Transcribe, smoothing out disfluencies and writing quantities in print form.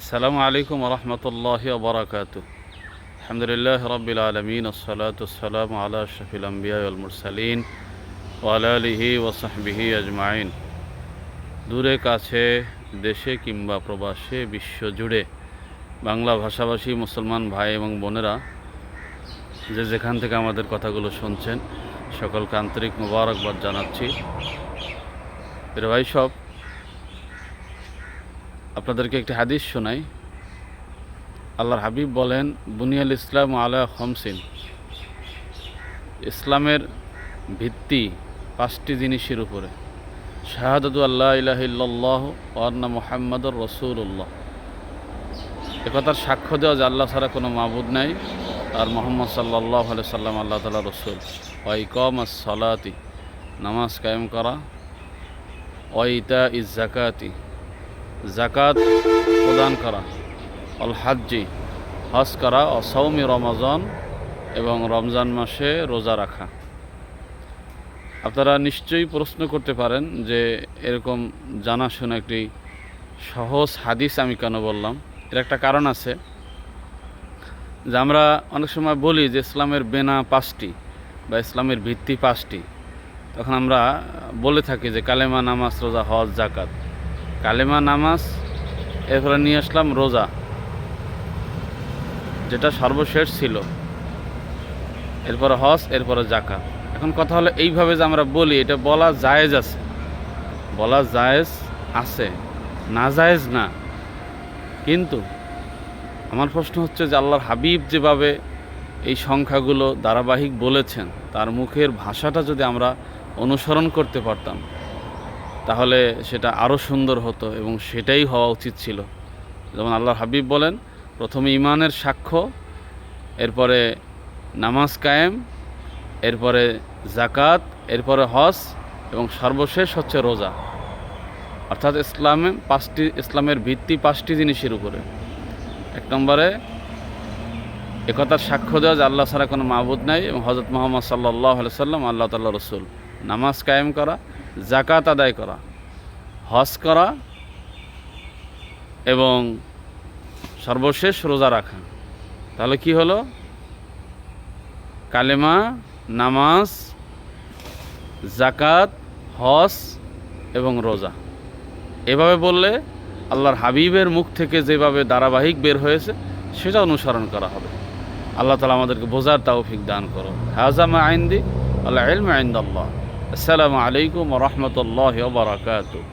আসসালামু আলাইকুম রহমতুল্লাহি ওয়া বারাকাতুহু। আলহামদুলিল্লাহ রাব্বিল আলামিন, আসসালাতু ওয়াসসালামু আলা আশরাফিল আমবিয়া ওয়াল মুরসালিন ওয়া আলা আলিহি ওয়া সাহবিহি আজমাইন। দূরে কাছে, দেশে কিংবা প্রবাসে, বিশ্ব জুড়ে বাংলা ভাষাভাষী মুসলমান ভাই এবং বোনেরা যে যেখান থেকে আমাদের কথাগুলো শুনছেন, সকলকে আন্তরিক মোবারকবাদ জানাচ্ছি। প্রিয় ভাই সব, আপনাদেরকে একটি হাদিস শোনাই। আল্লাহর হাবিব বলেন, বুনিয়াল ইসলাম আলা খমসিন, ইসলামের ভিত্তি 5টি জিনিসের উপরে। শাহাদাতু আল্লা ইলাহা ইল্লাল্লাহ ওয়া আন্না মুহাম্মাদুর রাসূলুল্লাহ, একথার সাক্ষ্য দেওয়া যে আল্লাহ ছাড়া কোনো মাবুদ নাই আর মুহাম্মদ সাল্লাল্লাহু আলাইহি সাল্লাম আল্লাহ তাআলার রাসূল। ওয়া ইকামাস সালাতি, নামাজ কায়েম করা। ওয়া ইতাইজ যাকাতি, যাকাত প্রদান করা। অল হাজ্জি, হজ করা। ও সৌমি রমজান, এবং রমজান মাসে রোজা রাখা। আপনারা নিশ্চয়ই প্রশ্ন করতে পারেন যে এরকম জানাশোনা একটি সহজ হাদিস আমি কেন বললাম। এর একটা কারণ আছে, যে আমরা অনেক সময় বলি যে ইসলামের বেনা 5টি বা ইসলামের ভিত্তি 5টি। তখন আমরা বলে থাকি যে কালেমা, নামাজ, রোজা, হজ, যাকাত। কালেমা, নামাজ, এরপরে নিয়ে আসলাম রোজা, যেটা সর্বশেষ ছিল। এরপরে হজ, এরপরে যাকাত। এখন কথা হলো এইভাবে যে আমরা বলি, এটা বলা জায়েজ আছে, বলা জায়েজ আছে, না জায়েজ না। কিন্তু আমার প্রশ্ন হচ্ছে যে আল্লাহর হাবিব যেভাবে এই সংখ্যাগুলো ধারাবাহিক বলেছেন, তার মুখের ভাষাটা যদি আমরা অনুসরণ করতে পারতাম, তাহলে সেটা আরও সুন্দর হতো এবং সেটাই হওয়া উচিত ছিল। যেমন আল্লাহর হাবিব বলেন, প্রথমে ঈমানের সাক্ষ্য, এরপরে নামাজ কায়েম, এরপরে যাকাত, এরপরে হজ, এবং সর্বশেষ হচ্ছে রোজা। অর্থাৎ ইসলামের ভিত্তি 5টি জিনিসের উপরে। 1 নম্বরে একথার সাক্ষ্য দেওয়া যে আল্লাহ ছাড়া কোনো মাবুদ নাই এবং হযরত মুহাম্মদ সাল্লাল্লাহু আলাইহি সাল্লাম আল্লাহ তাআলার রাসূল। নামাজ কায়েম করা, যাকাত আদায় করা, হজ করা, এবং সর্বশেষ রোজা রাখা। তাহলে কি হলো? কালেমা, নামাজ, যাকাত, হজ এবং রোজা। এভাবে বললে আল্লাহর হাবিবের মুখ থেকে যেভাবে ধারাবাহিক বের হয়েছে সেটা অনুসরণ করা হবে। আল্লাহ তাআলা আমাদেরকে বোঝার তৌফিক দান করো। হাযা মা ইনদি, আল ইলমু ইনদাল্লাহ। আসসালামু আলাইকুম ওয়া রাহমাতুল্লাহি ওয়া বারাকাতুহু।